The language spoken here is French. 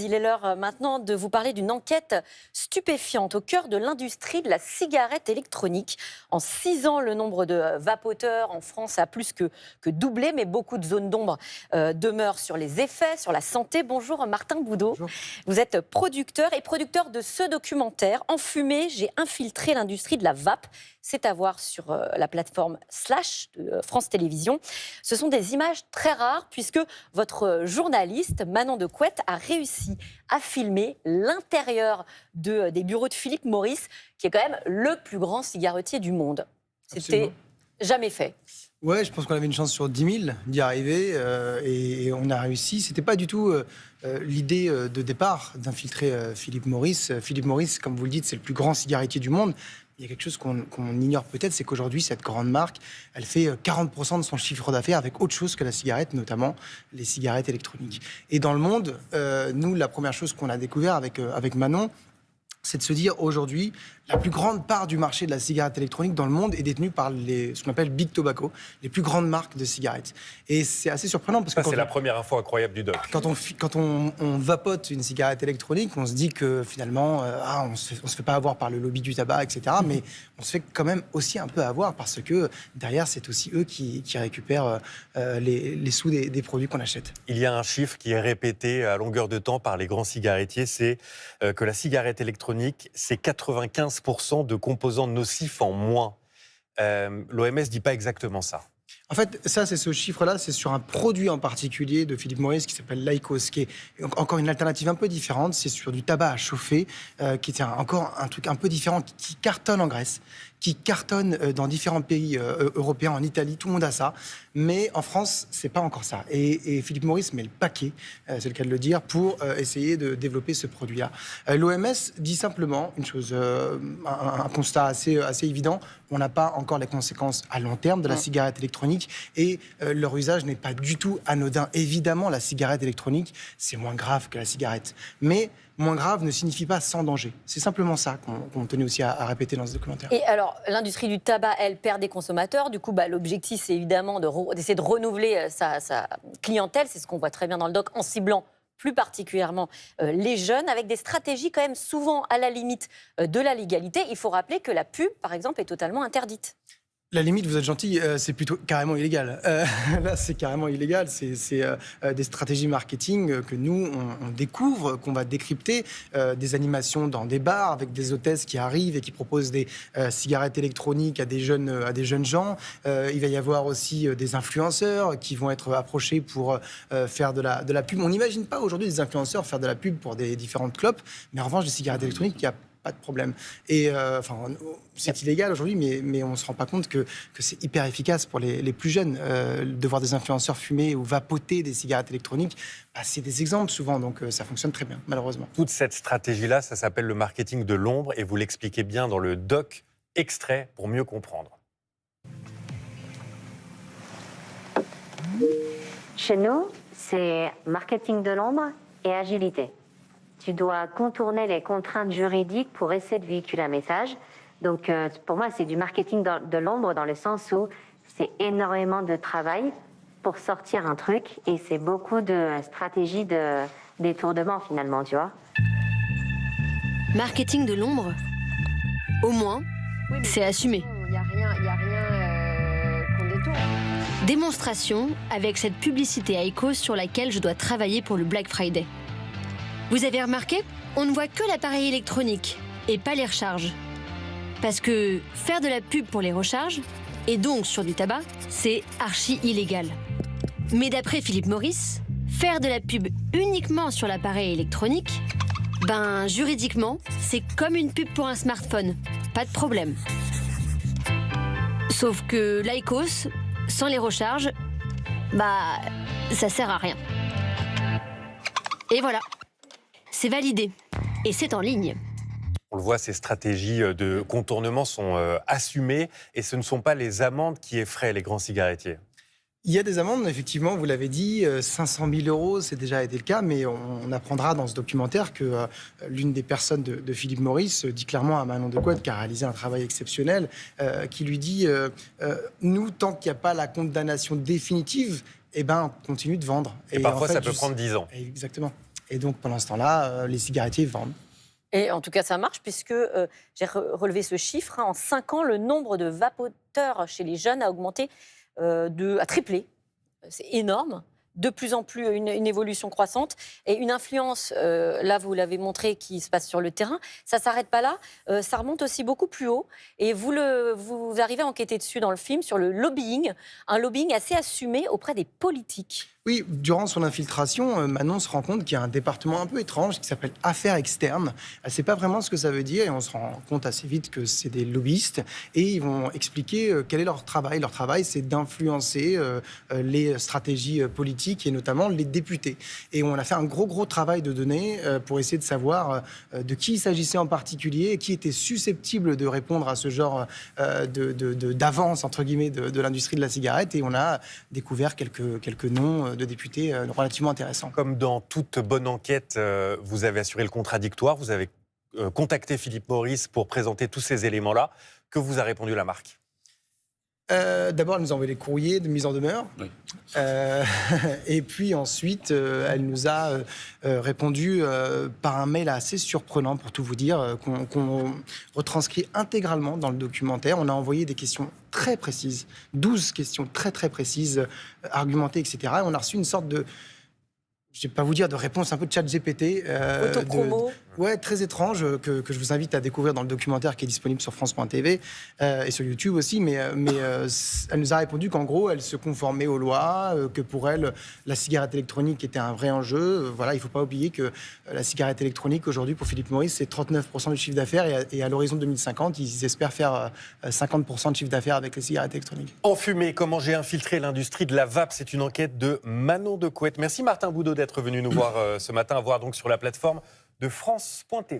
Il est l'heure maintenant de vous parler d'une enquête stupéfiante au cœur de l'industrie de la cigarette électronique. En 6 ans, le nombre de vapoteurs en France a plus que doublé, mais beaucoup de zones d'ombre demeurent sur les effets, sur la santé. Bonjour Martin Boudot. Bonjour. Vous êtes producteur de ce documentaire. En fumée, j'ai infiltré l'industrie de la vape. C'est à voir sur la plateforme Slash de France Télévisions. Ce sont des images très rares puisque votre journaliste Manon de Couette a réussi à filmer l'intérieur des bureaux de Philip Morris, qui est quand même le plus grand cigarettier du monde. C'était jamais fait. Ouais, je pense qu'on avait une chance sur 10 000 d'y arriver et on a réussi. C'était pas du tout l'idée de départ d'infiltrer Philip Morris. Philip Morris, comme vous le dites, c'est le plus grand cigarettier du monde. Il y a quelque chose qu'on ignore peut-être, c'est qu'aujourd'hui, cette grande marque, elle fait 40% de son chiffre d'affaires avec autre chose que la cigarette, notamment les cigarettes électroniques. Et dans le monde, nous, la première chose qu'on a découvert avec Manon, c'est de se dire aujourd'hui, la plus grande part du marché de la cigarette électronique dans le monde est détenue par ce qu'on appelle Big Tobacco, les plus grandes marques de cigarettes. Et c'est assez surprenant parce que c'est la première info incroyable du doc. Quand on vapote une cigarette électronique, on se dit que finalement, on se fait pas avoir par le lobby du tabac, etc. Mais on se fait quand même aussi un peu avoir parce que derrière, c'est aussi eux qui récupèrent les sous des produits qu'on achète. Il y a un chiffre qui est répété à longueur de temps par les grands cigarettiers, c'est que la cigarette électronique, c'est 95% de composants nocifs en moins. L'OMS ne dit pas exactement ça. En fait, ça, c'est ce chiffre-là, c'est sur un produit en particulier de Philip Morris qui s'appelle l'IQOS, qui est encore une alternative un peu différente. C'est sur du tabac à chauffer, qui est encore un truc un peu différent, qui cartonne en Grèce, qui cartonne dans différents pays européens, en Italie, tout le monde a ça. Mais en France, c'est pas encore ça. Et Philip Morris met le paquet, c'est le cas de le dire, pour essayer de développer ce produit-là. L'OMS dit simplement une chose, un constat assez évident. On n'a pas encore les conséquences à long terme de la cigarette électronique et leur usage n'est pas du tout anodin. Évidemment, la cigarette électronique, c'est moins grave que la cigarette. Mais moins grave ne signifie pas sans danger. C'est simplement ça qu'on tenait aussi à répéter dans ce documentaire. Et alors, l'industrie du tabac, elle perd des consommateurs. Du coup, l'objectif, c'est évidemment d'essayer de renouveler sa clientèle. C'est ce qu'on voit très bien dans le doc, en ciblant plus particulièrement les jeunes, avec des stratégies quand même souvent à la limite de la légalité. Il faut rappeler que la pub, par exemple, est totalement interdite. La limite, vous êtes gentil, c'est plutôt carrément illégal. Là, c'est carrément illégal. C'est des stratégies marketing que nous, on découvre, qu'on va décrypter. Des animations dans des bars avec des hôtesses qui arrivent et qui proposent des cigarettes électroniques à des jeunes gens. Il va y avoir aussi des influenceurs qui vont être approchés pour faire de la pub. On n'imagine pas aujourd'hui des influenceurs faire de la pub pour des différentes clopes. Mais en revanche, des cigarettes électroniques, il y a pas de problème. Et c'est illégal aujourd'hui, mais on ne se rend pas compte que c'est hyper efficace pour les plus jeunes. De voir des influenceurs fumer ou vapoter des cigarettes électroniques, c'est des exemples souvent, donc ça fonctionne très bien, malheureusement. Toute cette stratégie-là, ça s'appelle le marketing de l'ombre et vous l'expliquez bien dans le doc extrait pour mieux comprendre. Chez nous, c'est marketing de l'ombre et agilité. Tu dois contourner les contraintes juridiques pour essayer de véhiculer un message. Donc, pour moi, c'est du marketing de l'ombre dans le sens où c'est énormément de travail pour sortir un truc et c'est beaucoup de stratégies de détournement finalement, tu vois. Marketing de l'ombre, au moins, c'est assumé. Il n'y a rien qu'on détourne. Démonstration avec cette publicité IQOS sur laquelle je dois travailler pour le Black Friday. Vous avez remarqué, on ne voit que l'appareil électronique et pas les recharges. Parce que faire de la pub pour les recharges, et donc sur du tabac, c'est archi illégal. Mais d'après Philip Morris, faire de la pub uniquement sur l'appareil électronique, juridiquement, c'est comme une pub pour un smartphone. Pas de problème. Sauf que l'IQOS, sans les recharges, ça sert à rien. Et voilà. C'est validé. Et c'est en ligne. On le voit, ces stratégies de contournement sont assumées et ce ne sont pas les amendes qui effraient les grands cigarettiers. Il y a des amendes, effectivement, vous l'avez dit, 500 000 euros, c'est déjà été le cas, mais on apprendra dans ce documentaire que l'une des personnes de Philip Morris dit clairement à Manon de Couette, qui a réalisé un travail exceptionnel, qui lui dit nous, tant qu'il n'y a pas la condamnation définitive, on continue de vendre. Et parfois, en fait, ça peut prendre 10 ans. Exactement. Et donc, pendant ce temps-là, les cigarettiers vendent. Et en tout cas, ça marche puisque j'ai relevé ce chiffre. En 5 ans, le nombre de vapoteurs chez les jeunes a augmenté, a triplé. C'est énorme. De plus en plus, une évolution croissante et une influence, là vous l'avez montré, qui se passe sur le terrain. Ça ne s'arrête pas là, ça remonte aussi beaucoup plus haut. Et vous arrivez à enquêter dessus dans le film sur le lobbying, un lobbying assez assumé auprès des politiques. Oui, durant son infiltration, Manon se rend compte qu'il y a un département un peu étrange qui s'appelle Affaires externes. Elle ne sait pas vraiment ce que ça veut dire et on se rend compte assez vite que c'est des lobbyistes et ils vont expliquer quel est leur travail. Leur travail, c'est d'influencer les stratégies politiques et notamment les députés. Et on a fait un gros travail de données pour essayer de savoir de qui il s'agissait en particulier et qui était susceptible de répondre à ce genre d'avance, entre guillemets, de l'industrie de la cigarette. Et on a découvert quelques noms de députés relativement intéressants. Comme dans toute bonne enquête, vous avez assuré le contradictoire, vous avez contacté Philip Morris pour présenter tous ces éléments-là. Que vous a répondu la marque ? D'abord, elle nous a envoyé des courriers de mise en demeure. Oui. Et puis ensuite, elle nous a répondu par un mail assez surprenant, pour tout vous dire, qu'on retranscrit intégralement dans le documentaire. On a envoyé des questions très précises, 12 questions très précises, argumentées, etc. Et on a reçu une sorte de, je ne vais pas vous dire de réponse un peu de chat GPT. Autopromo. Ouais, très étrange, que je vous invite à découvrir dans le documentaire qui est disponible sur France.tv et sur YouTube aussi. Mais elle nous a répondu qu'en gros, elle se conformait aux lois, que pour elle, la cigarette électronique était un vrai enjeu. Voilà, il ne faut pas oublier que la cigarette électronique, aujourd'hui, pour Philip Morris, c'est 39% du chiffre d'affaires. Et à l'horizon 2050, ils espèrent faire 50% de chiffre d'affaires avec les cigarettes électroniques. Enfumé, comment j'ai infiltré l'industrie de la vape, c'est une enquête de Manon Decouette. Merci Martin Boudot d'être venu nous voir ce matin, à voir donc sur la plateforme de France.tv.